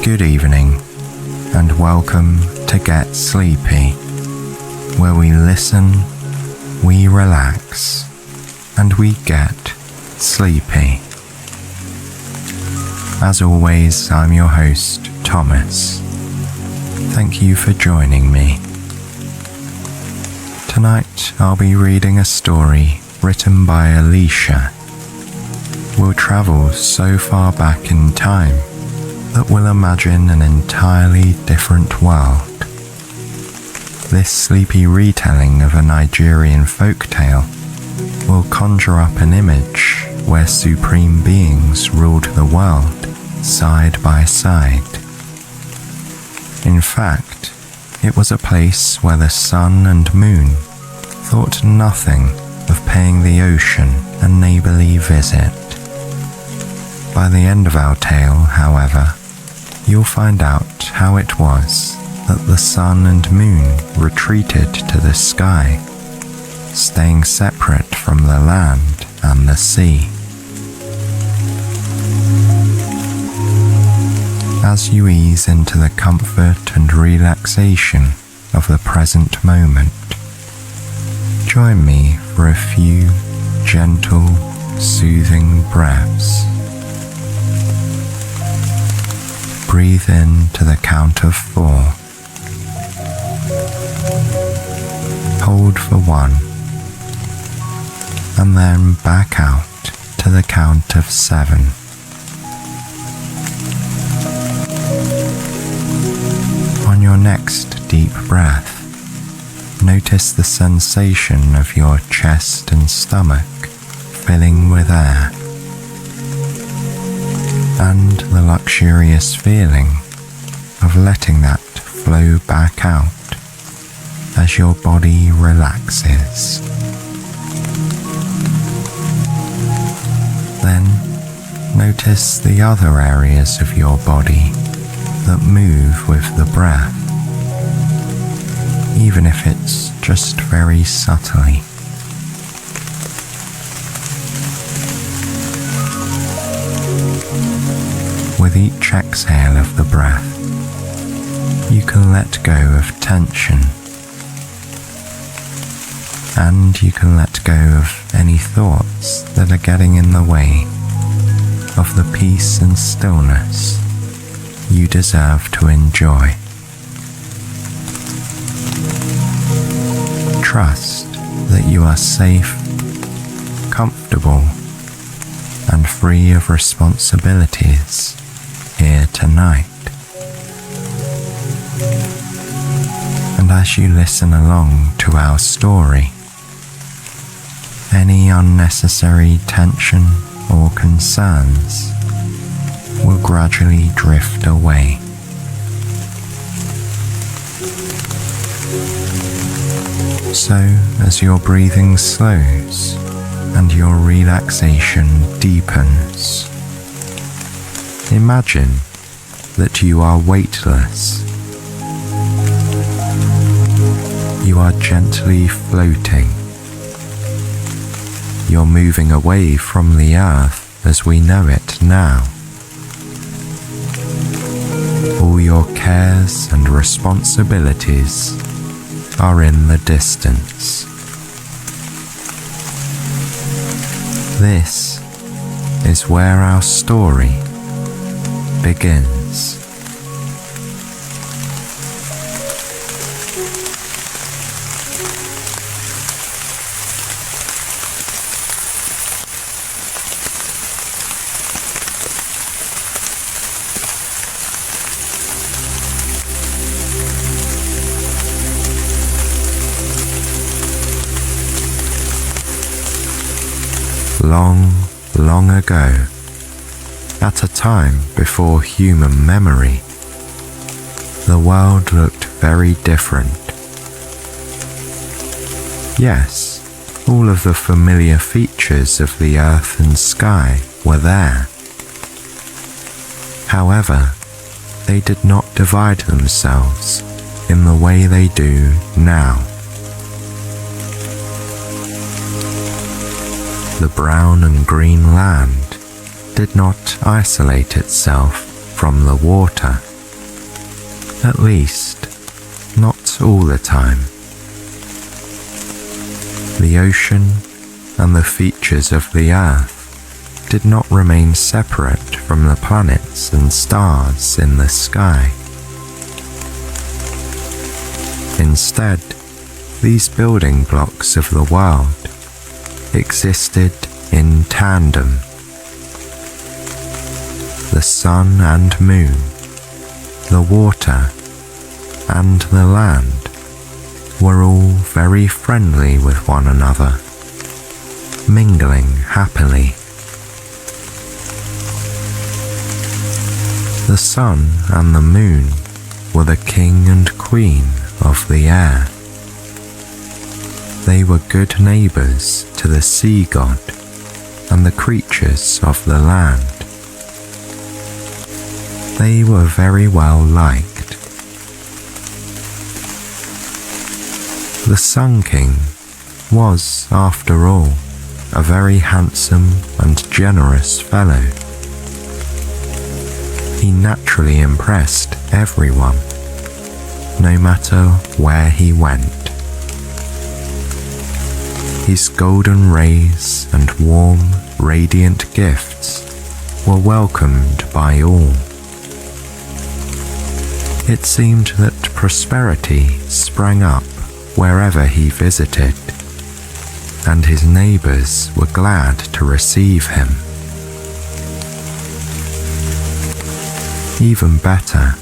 Good evening, and welcome to Get Sleepy, where we listen, we relax, and we get sleepy. As always, I'm your host, Thomas. Thank you for joining me. Tonight, I'll be reading a story written by Alicia. We'll travel so far back in time that we'll imagine an entirely different world. This sleepy retelling of a Nigerian folktale will conjure up an image where supreme beings ruled the world side by side. In fact, it was a place where the sun and moon thought nothing of paying the ocean a neighbourly visit. By the end of our tale, however, you'll find out how it was that the sun and moon retreated to the sky, staying separate from the land and the sea. As you ease into the comfort and relaxation of the present moment, join me for a few gentle, soothing breaths. Breathe in to the count of 4. Hold for 1. And then back out to the count of 7. On your next deep breath, notice the sensation of your chest and stomach filling with air, and the luxurious feeling of letting that flow back out as your body relaxes. Then notice the other areas of your body that move with the breath, even if it's just very subtly. With each exhale of the breath, you can let go of tension, and you can let go of any thoughts that are getting in the way of the peace and stillness you deserve to enjoy. Trust that you are safe, comfortable, and free of responsibilities here tonight. And as you listen along to our story, any unnecessary tension or concerns will gradually drift away. So, as your breathing slows and your relaxation deepens, imagine that you are weightless. You are gently floating. You're moving away from the earth as we know it now. All your cares and responsibilities are in the distance. This is where our story begins. Long, long ago, at a time before human memory, the world looked very different. Yes, all of the familiar features of the earth and sky were there. However, they did not divide themselves in the way they do now. The brown and green land did not isolate itself from the water At least, not all the time. The ocean and the features of the Earth did not remain separate from the planets and stars in the sky. Instead, these building blocks of the world existed in tandem. The sun and moon, the water and the land were all very friendly with one another, mingling happily. The sun and the moon were the king and queen of the air. They were good neighbours to the sea god and the creatures of the land. They were very well liked. The Sun King was, after all, a very handsome and generous fellow. He naturally impressed everyone, no matter where he went. His golden rays and warm, radiant gifts were welcomed by all. It seemed that prosperity sprang up wherever he visited, and his neighbours were glad to receive him. Even better,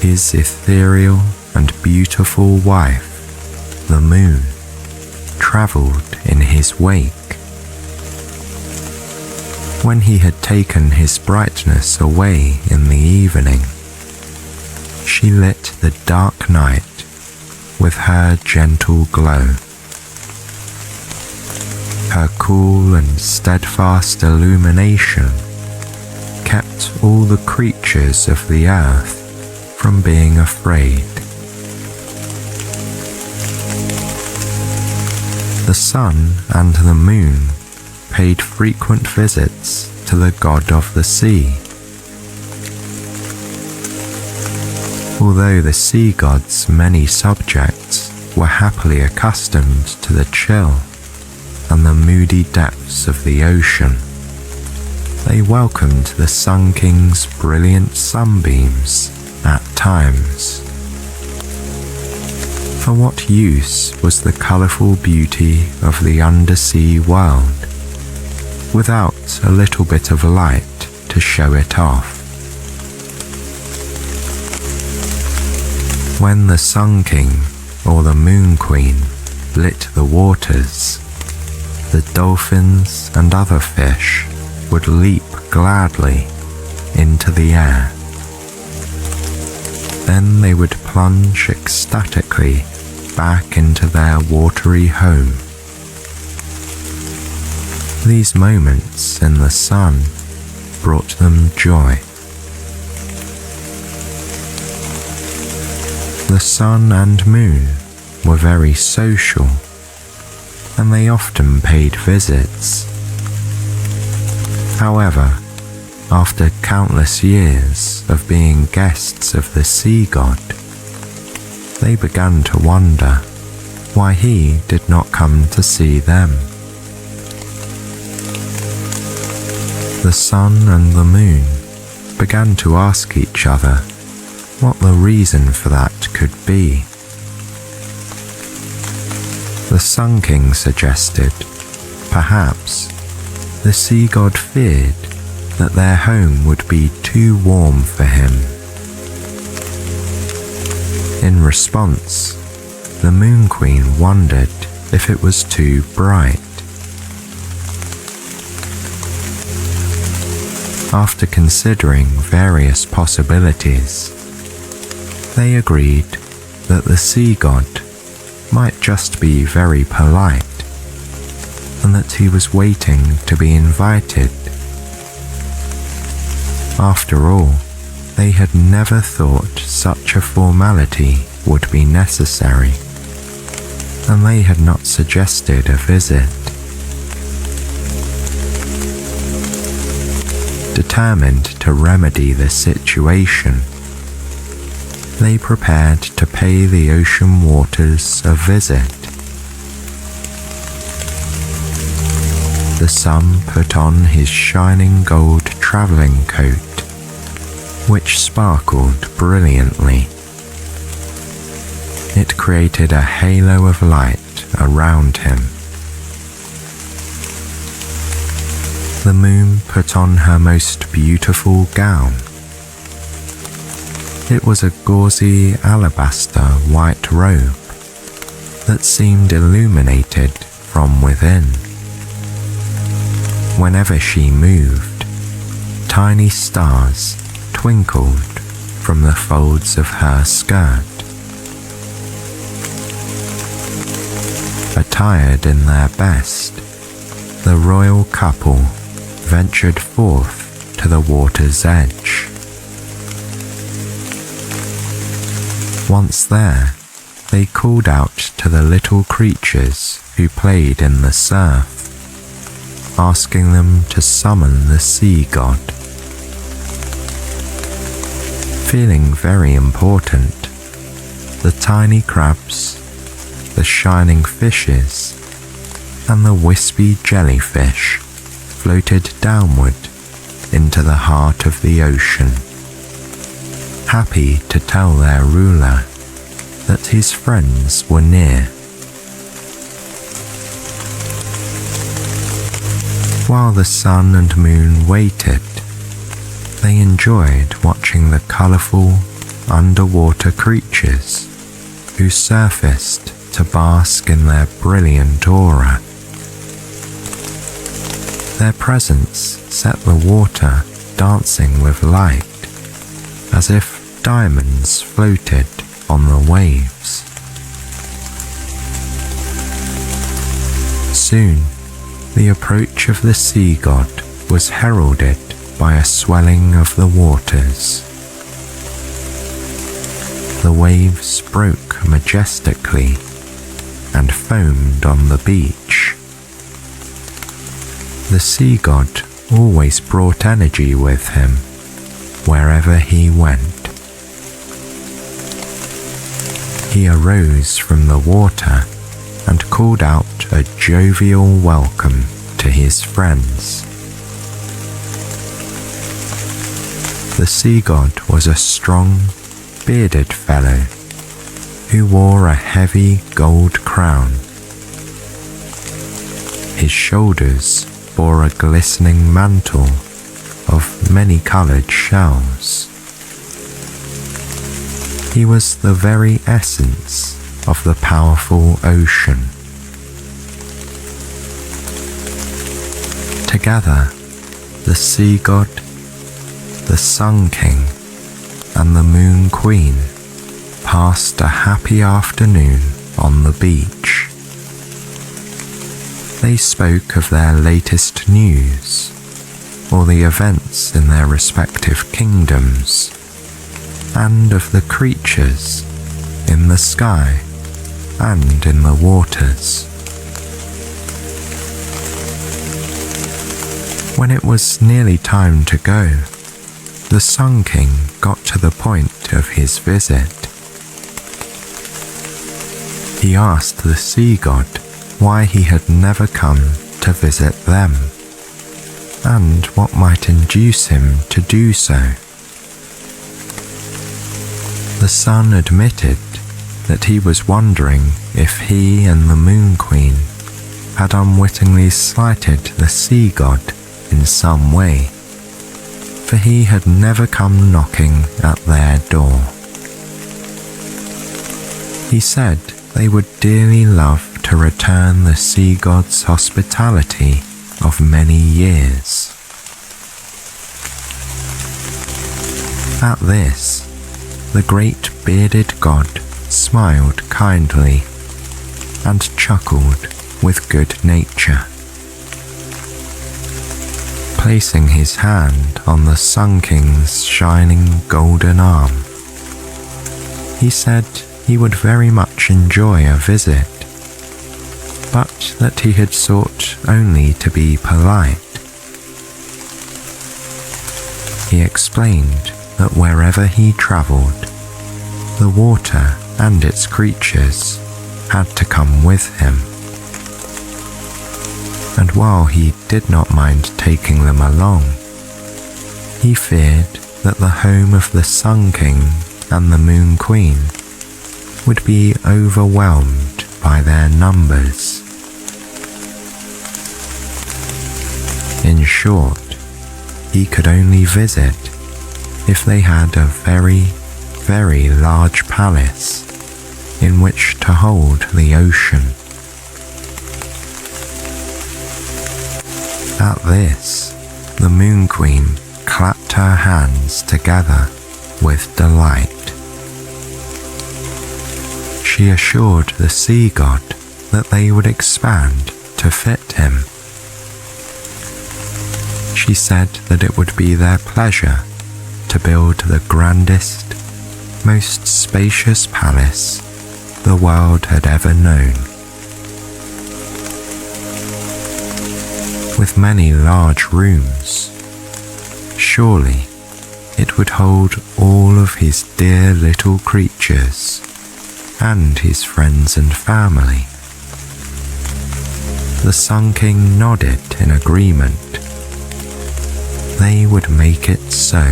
his ethereal and beautiful wife, the moon, travelled in his wake. When he had taken his brightness away in the evening, she lit the dark night with her gentle glow. Her cool and steadfast illumination kept all the creatures of the earth from being afraid. The sun and the moon paid frequent visits to the god of the sea. Although the sea god's many subjects were happily accustomed to the chill and the moody depths of the ocean, they welcomed the Sun King's brilliant sunbeams at times. For what use was the colourful beauty of the undersea world without a little bit of light to show it off? When the Sun King or the Moon Queen lit the waters, the dolphins and other fish would leap gladly into the air. Then they would plunge ecstatically back into their watery home. These moments in the sun brought them joy. The sun and moon were very social, and they often paid visits. However, after countless years of being guests of the sea god, they began to wonder why he did not come to see them. The sun and the moon began to ask each other what the reason for that could be. The Sun King suggested perhaps the sea god feared that their home would be too warm for him. In response, the Moon Queen wondered if it was too bright. After considering various possibilities, they agreed that the sea god might just be very polite and that he was waiting to be invited. After all, they had never thought such a formality would be necessary, and they had not suggested a visit. Determined to remedy the situation, they prepared to pay the ocean waters a visit. The sun put on his shining gold travelling coat, which sparkled brilliantly. It created a halo of light around him. The moon put on her most beautiful gown. It was a gauzy alabaster white robe that seemed illuminated from within. Whenever she moved, tiny stars twinkled from the folds of her skirt. Attired in their best, the royal couple ventured forth to the water's edge. Once there, they called out to the little creatures who played in the surf, asking them to summon the sea god. Feeling very important, the tiny crabs, the shining fishes, and the wispy jellyfish floated downward into the heart of the ocean, happy to tell their ruler that his friends were near. While the sun and moon waited, they enjoyed watching the colourful underwater creatures who surfaced to bask in their brilliant aura. Their presence set the water dancing with light, as if diamonds floated on the waves. Soon, the approach of the sea god was heralded by a swelling of the waters. The waves broke majestically and foamed on the beach. The sea god always brought energy with him wherever he went. He arose from the water and called out a jovial welcome to his friends. The sea god was a strong, bearded fellow who wore a heavy gold crown. His shoulders bore a glistening mantle of many-coloured shells. He was the very essence of the powerful ocean. Together, the sea god, the sun king, and the moon queen passed a happy afternoon on the beach. They spoke of their latest news, or the events in their respective kingdoms, and of the creatures in the sky and in the waters. When it was nearly time to go, the Sun King got to the point of his visit. He asked the sea god why he had never come to visit them, and what might induce him to do so. The sun admitted that he was wondering if he and the Moon Queen had unwittingly slighted the sea god in some way, for he had never come knocking at their door. He said they would dearly love to return the sea god's hospitality of many years. At this, the great bearded god smiled kindly and chuckled with good nature. Placing his hand on the Sun King's shining golden arm, he said he would very much enjoy a visit, but that he had sought only to be polite. He explained that wherever he travelled, The water and its creatures had to come with him, and while he did not mind taking them along, he feared that the home of the Sun King and the Moon Queen would be overwhelmed by their numbers. In short, he could only visit if they had a very, very large palace in which to hold the ocean. At this, the Moon Queen clapped her hands together with delight. She assured the sea god that they would expand to fit him. She said that it would be their pleasure to build the grandest, most spacious palace the world had ever known. With many large rooms, surely it would hold all of his dear little creatures and his friends and family. The Sun King nodded in agreement. They would make it so.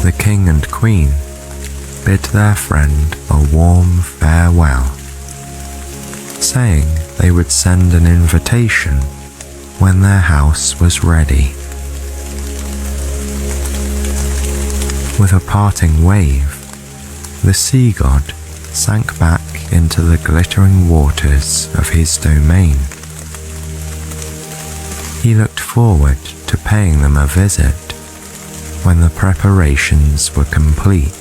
The King and Queen bid their friend a warm farewell, saying they would send an invitation when their house was ready. With a parting wave, the sea god sank back into the glittering waters of his domain. He looked forward to paying them a visit when the preparations were complete.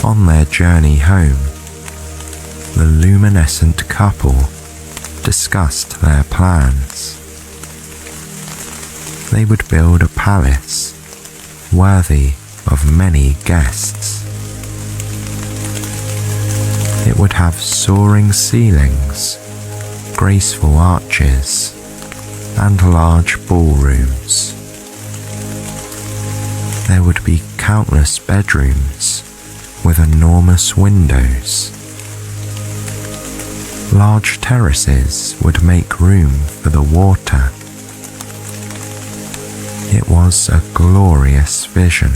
On their journey home, the luminescent couple discussed their plans. They would build a palace worthy of many guests. It would have soaring ceilings, graceful arches, and large ballrooms. There would be countless bedrooms with enormous windows. Large terraces would make room for the water. It was a glorious vision.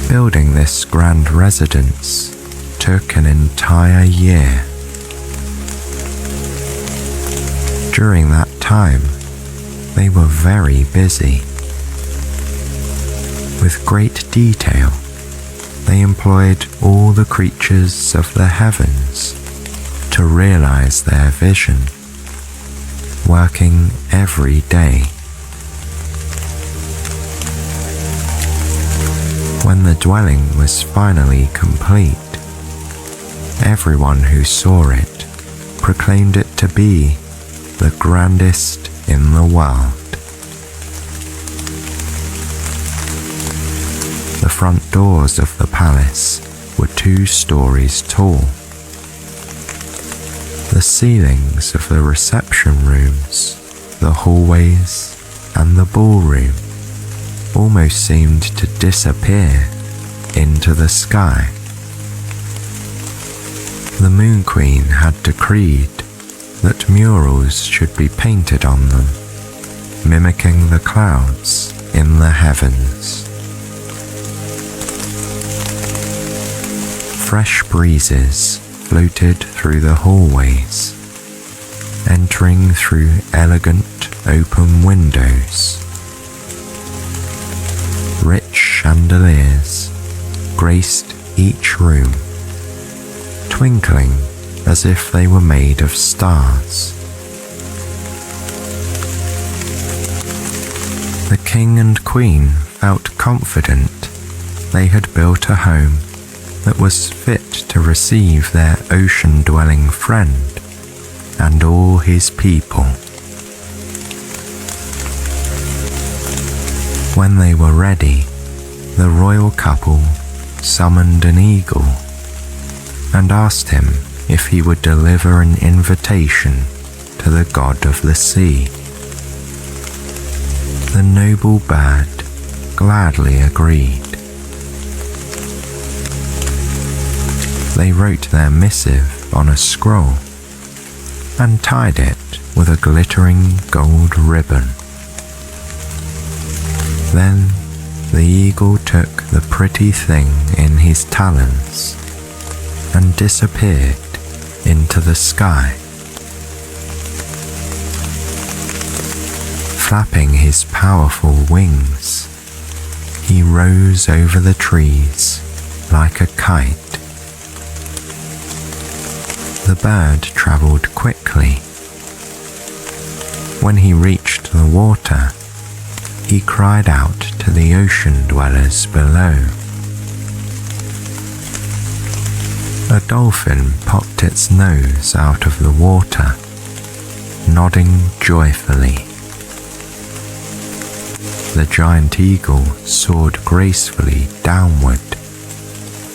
Building this grand residence took an entire year. During that time, they were very busy. With great detail, they employed all the creatures of the heavens to realize their vision, working every day. When the dwelling was finally complete, everyone who saw it proclaimed it to be the grandest in the world. The front doors of the palace were 2 stories tall. The ceilings of the reception rooms, the hallways, and the ballroom almost seemed to disappear into the sky. The Moon Queen had decreed that murals should be painted on them, mimicking the clouds in the heavens. Fresh breezes floated through the hallways, entering through elegant open windows. Rich chandeliers graced each room, twinkling as if they were made of stars. The King and Queen felt confident they had built a home that was fit to receive their ocean-dwelling friend and all his people. When they were ready, the royal couple summoned an eagle and asked him if he would deliver an invitation to the god of the sea. The noble bird gladly agreed. They wrote their missive on a scroll and tied it with a glittering gold ribbon. Then the eagle took the pretty thing in his talons and disappeared into the sky. Flapping his powerful wings, he rose over the trees like a kite. The bird travelled quickly. When he reached the water, he cried out to the ocean dwellers below. A dolphin popped its nose out of the water, nodding joyfully. The giant eagle soared gracefully downward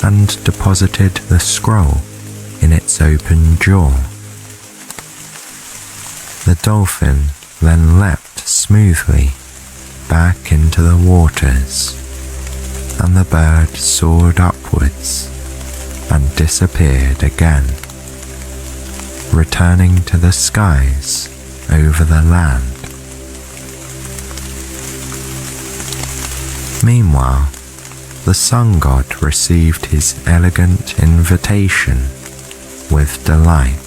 and deposited the scroll in its open jaw. The dolphin then leapt smoothly back into the waters, and the bird soared upwards and disappeared again, returning to the skies over the land. Meanwhile, the sun god received his elegant invitation with delight.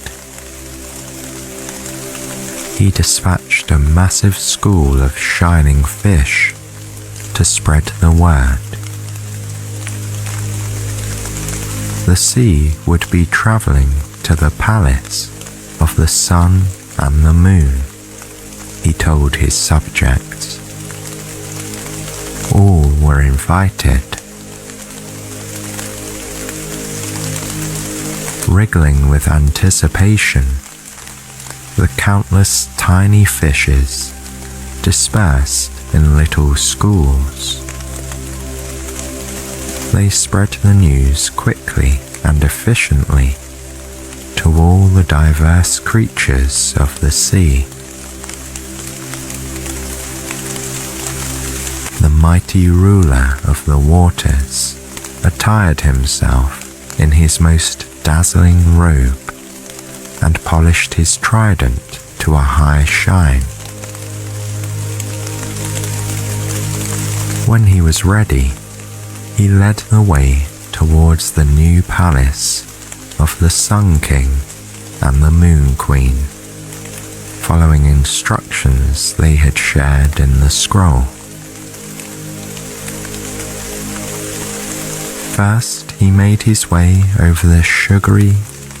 He dispatched a massive school of shining fish to spread the word. The sea would be travelling to the palace of the sun and the moon, he told his subjects. All were invited. Wriggling with anticipation, the countless tiny fishes dispersed in little schools. They spread the news quickly and efficiently to all the diverse creatures of the sea. The mighty ruler of the waters attired himself in his most dazzling robe and polished his trident to a high shine. When he was ready, he led the way towards the new palace of the Sun King and the Moon Queen, following instructions they had shared in the scroll. First, he made his way over the sugary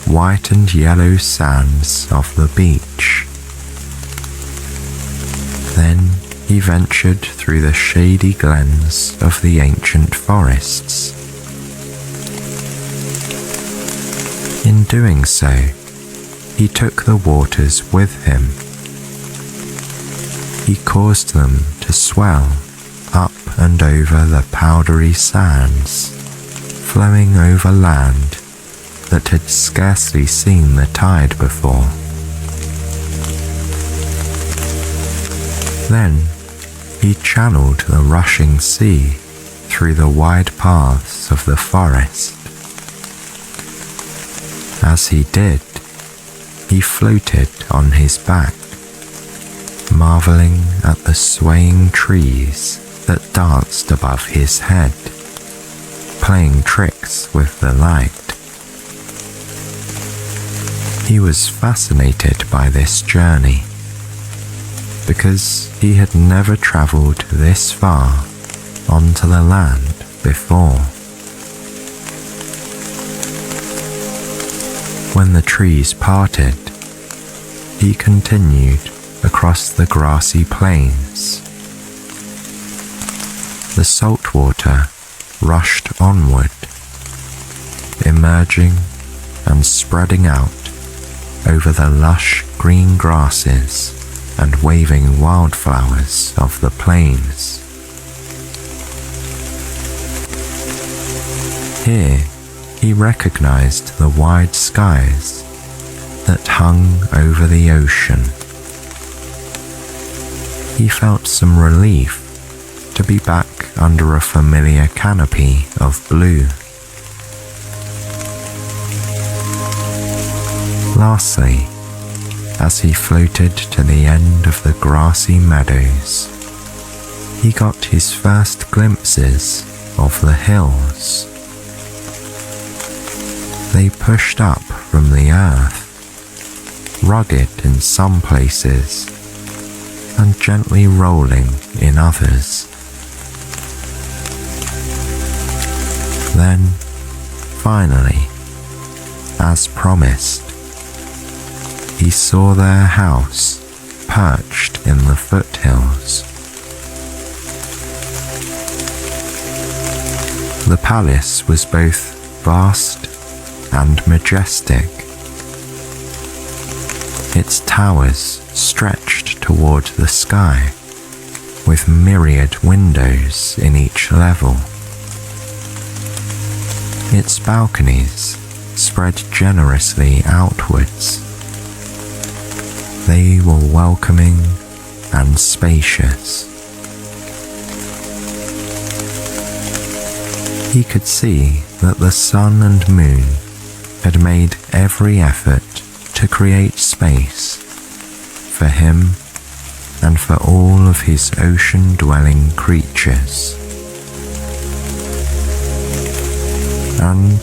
white and yellow sands of the beach. Then he ventured through the shady glens of the ancient forests. In doing so, he took the waters with him. He caused them to swell up and over the powdery sands, flowing over land that had scarcely seen the tide before. Then he channeled the rushing sea through the wide paths of the forest. As he did, he floated on his back, marveling at the swaying trees that danced above his head, playing tricks with the light. He was fascinated by this journey, because he had never travelled this far onto the land before. When the trees parted, he continued across the grassy plains. The salt water rushed onward, emerging and spreading out over the lush green grasses and waving wildflowers of the plains. Here he recognized the wide skies that hung over the ocean. He felt some relief to be back under a familiar canopy of blue. Lastly, as he floated to the end of the grassy meadows, he got his first glimpses of the hills. They pushed up from the earth, rugged in some places and gently rolling in others. Then, finally, as promised, he saw their house perched in the foothills. The palace was both vast and majestic. Its towers stretched toward the sky, with myriad windows in each level. Its balconies spread generously outwards. They were welcoming and spacious. He could see that the sun and moon had made every effort to create space for him and for all of his ocean-dwelling creatures. And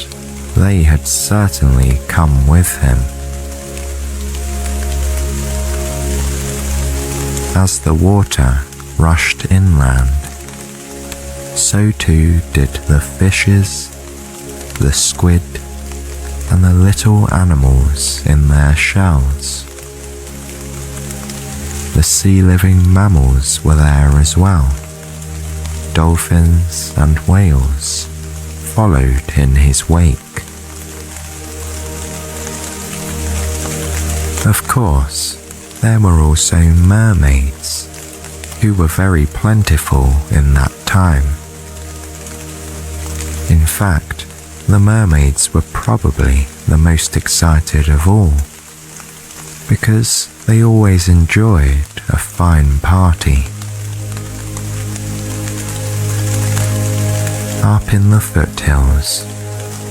they had certainly come with him. As the water rushed inland, so too did the fishes, the squid, and the little animals in their shells. The sea-living mammals were there as well. Dolphins and whales followed in his wake. Of course, there were also mermaids, who were very plentiful in that time. In fact, the mermaids were probably the most excited of all, because they always enjoyed a fine party. Up in the foothills,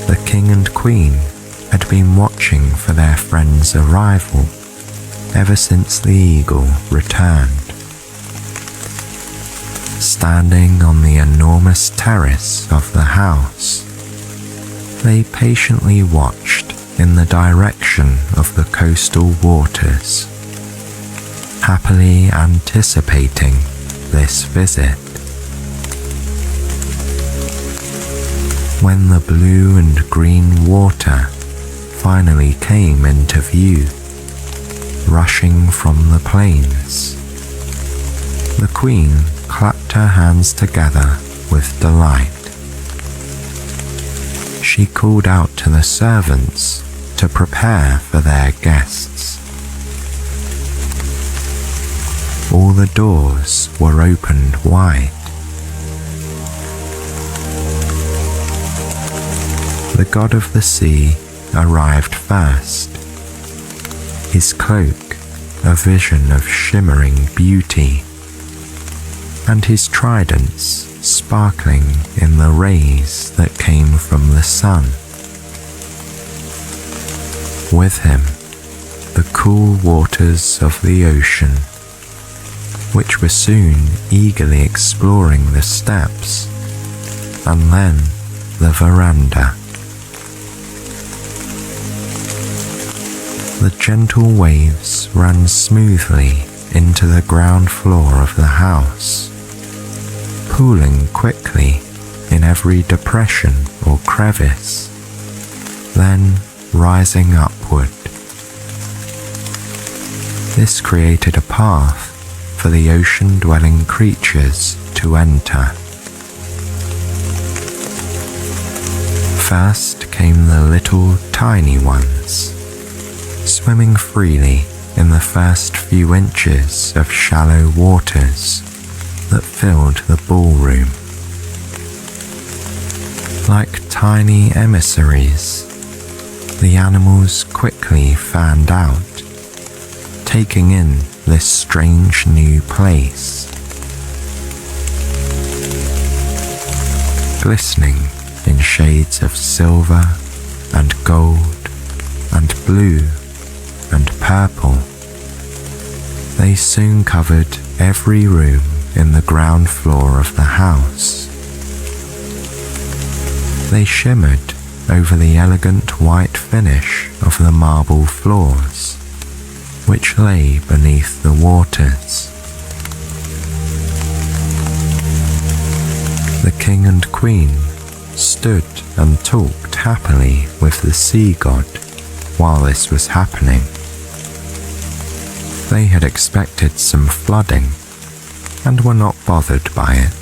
the king and queen had been watching for their friend's arrival ever since the eagle returned. Standing on the enormous terrace of the house, they patiently watched in the direction of the coastal waters, happily anticipating this visit. When the blue and green water finally came into view, rushing from the plains, the queen clapped her hands together with delight. She called out to the servants to prepare for their guests. All the doors were opened wide. The god of the sea arrived first, his cloak a vision of shimmering beauty, and his tridents sparkling in the rays that came from the sun. With him, the cool waters of the ocean, which were soon eagerly exploring the steps, and then the veranda. The gentle waves ran smoothly into the ground floor of the house, pooling quickly in every depression or crevice, then rising upward. This created a path for the ocean-dwelling creatures to enter. First came the little tiny ones, swimming freely in the first few inches of shallow waters that filled the ballroom. Like tiny emissaries, The animals quickly fanned out, taking in this strange new place. Glistening in shades of silver and gold and blue and purple, they soon covered every room in the ground floor of the house. They shimmered over the elegant white finish of the marble floors, which lay beneath the waters. The king and queen stood and talked happily with the sea god while this was happening. They had expected some flooding and were not bothered by it.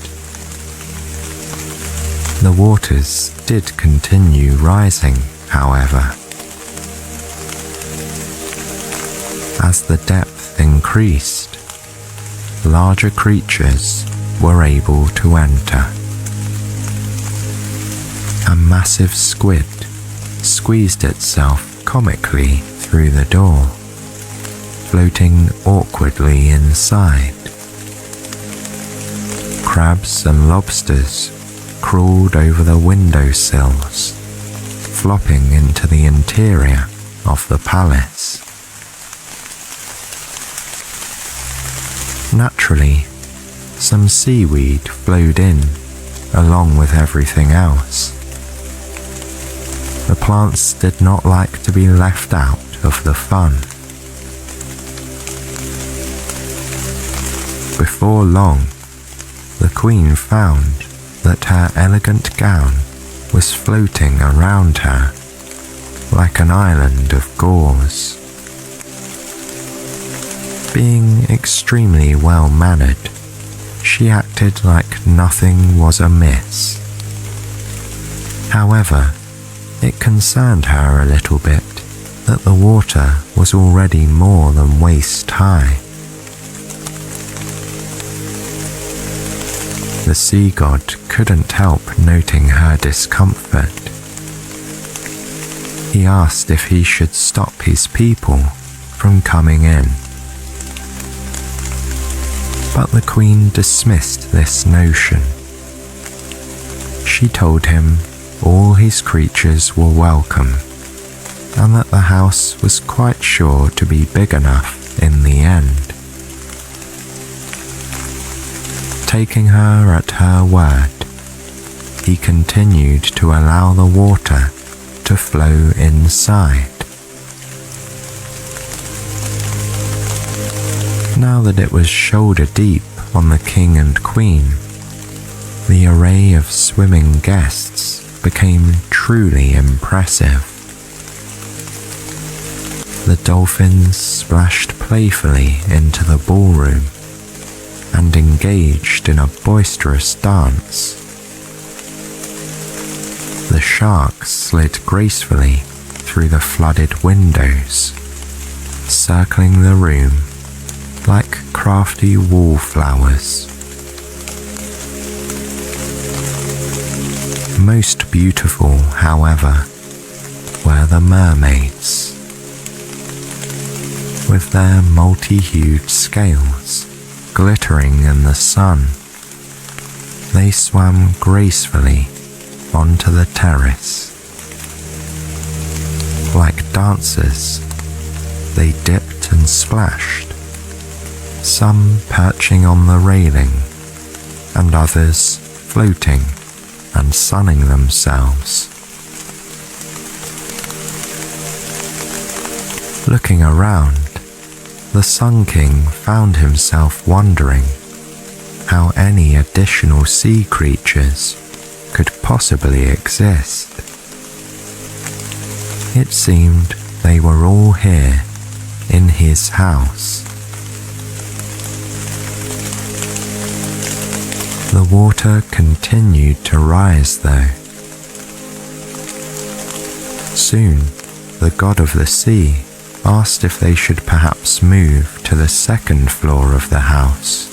The waters did continue rising, however. As the depth increased, larger creatures were able to enter. A massive squid squeezed itself comically through the door, floating awkwardly inside. Crabs and lobsters crawled over the windowsills, flopping into the interior of the palace. Naturally, some seaweed flowed in along with everything else. The plants did not like to be left out of the fun. Before long, the queen found that her elegant gown was floating around her like an island of gauze. Being extremely well-mannered, she acted like nothing was amiss. However, it concerned her a little bit that the water was already more than waist high. The sea god couldn't help noting her discomfort. He asked if he should stop his people from coming in. But the queen dismissed this notion. She told him all his creatures were welcome, and that the house was quite sure to be big enough in the end. Taking her at her word, he continued to allow the water to flow inside. Now that it was shoulder deep on the king and queen, the array of swimming guests became truly impressive. The dolphins splashed playfully into the ballroom and engaged in a boisterous dance. The sharks slid gracefully through the flooded windows, circling the room like crafty wallflowers. Most beautiful, however, were the mermaids. With their multi-hued scales glittering in the sun, they swam gracefully onto the terrace. Like dancers, they dipped and splashed, some perching on the railing and others floating and sunning themselves. Looking around, the Sun King found himself wondering how any additional sea creatures could possibly exist. It seemed they were all here in his house. The water continued to rise though. Soon, the god of the sea asked if they should perhaps move to the second floor of the house.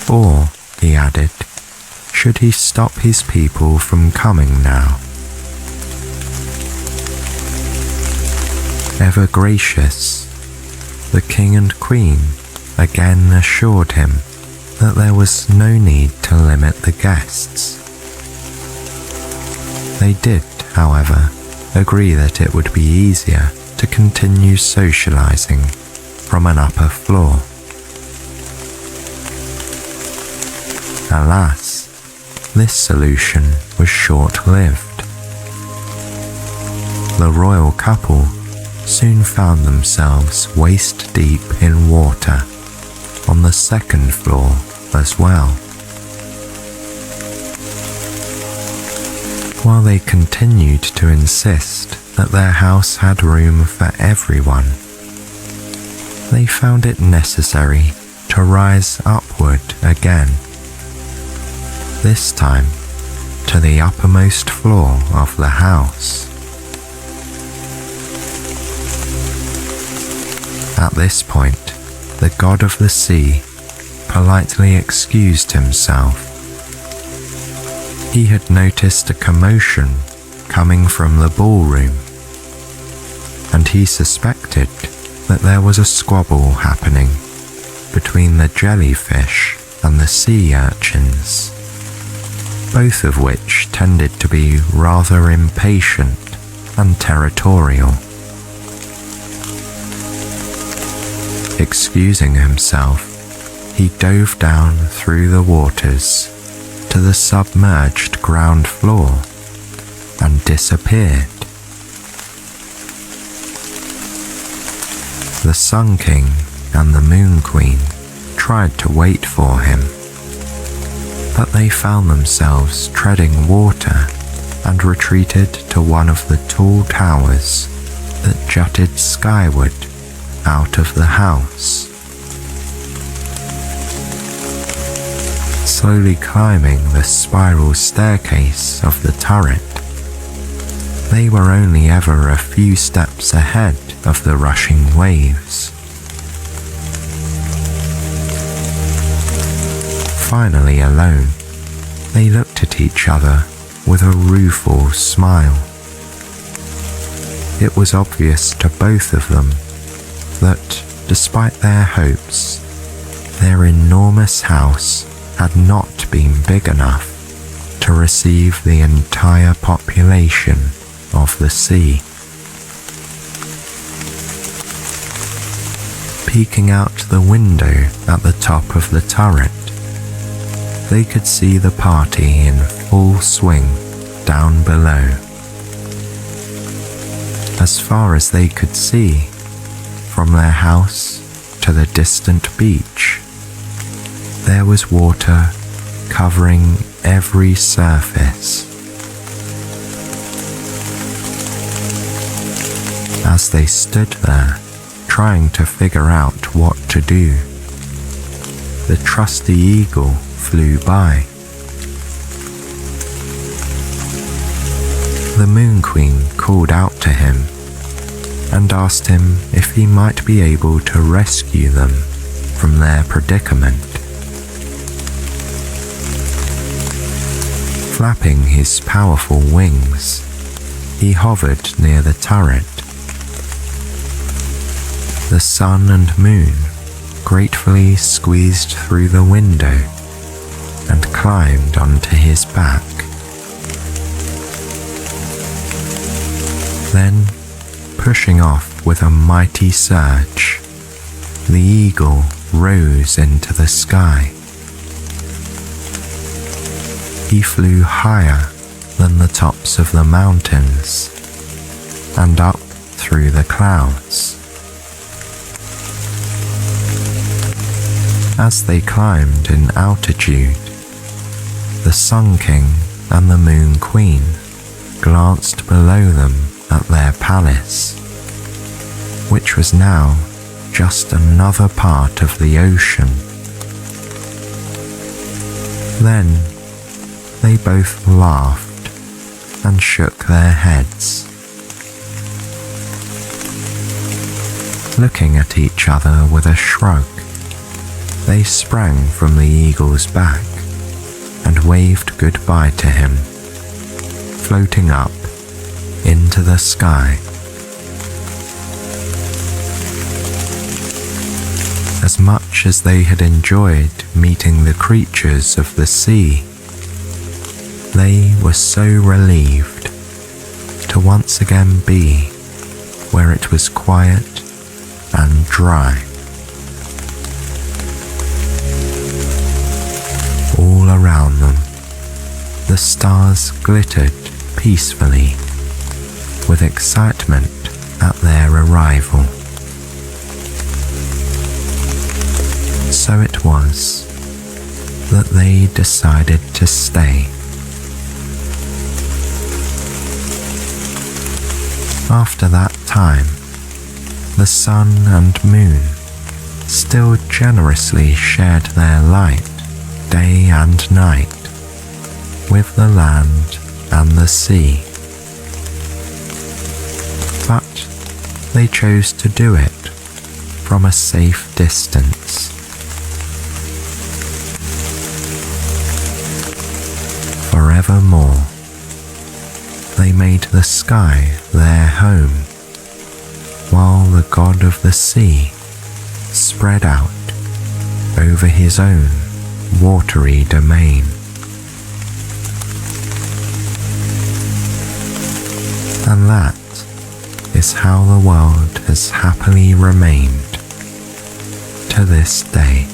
Or, he added, should he stop his people from coming now? Ever gracious, the king and queen again assured him that there was no need to limit the guests. They did, however, agree that it would be easier to continue socializing from an upper floor. Alas, this solution was short-lived. The royal couple soon found themselves waist-deep in water on the second floor as well. While they continued to insist that their house had room for everyone, they found it necessary to rise upward again, this time to the uppermost floor of the house. At this point, the god of the sea politely excused himself. He had noticed a commotion coming from the ballroom, and he suspected that there was a squabble happening between the jellyfish and the sea urchins, both of which tended to be rather impatient and territorial. Excusing himself, he dove down through the waters to the submerged ground floor and disappeared. The Sun King and the Moon Queen tried to wait for him, but they found themselves treading water and retreated to one of the tall towers that jutted skyward out of the house. Slowly climbing the spiral staircase of the turret, they were only ever a few steps ahead of the rushing waves. Finally alone, they looked at each other with a rueful smile. It was obvious to both of them that, despite their hopes, their enormous house had not been big enough to receive the entire population of the sea. Peeking out the window at the top of the turret, they could see the party in full swing down below. As far as they could see, from their house to the distant beach, there was water covering every surface. As they stood there, trying to figure out what to do, the trusty eagle flew by. The Moon Queen called out to him and asked him if he might be able to rescue them from their predicament. Flapping his powerful wings, he hovered near the turret. The sun and moon gratefully squeezed through the window and climbed onto his back. Then, pushing off with a mighty surge, the eagle rose into the sky. He flew higher than the tops of the mountains and up through the clouds. As they climbed in altitude, the Sun King and the Moon Queen glanced below them at their palace, which was now just another part of the ocean. Then they both laughed and shook their heads. Looking at each other with a shrug, they sprang from the eagle's back and waved goodbye to him, floating up into the sky. As much as they had enjoyed meeting the creatures of the sea, they were so relieved to once again be where it was quiet and dry. All around them, the stars glittered peacefully with excitement at their arrival. So it was that they decided to stay. After that time, the sun and moon still generously shared their light day and night with the land and the sea. But they chose to do it from a safe distance. Forevermore, they made the sky their home, while the god of the sea spread out over his own watery domain. And that is how the world has happily remained to this day.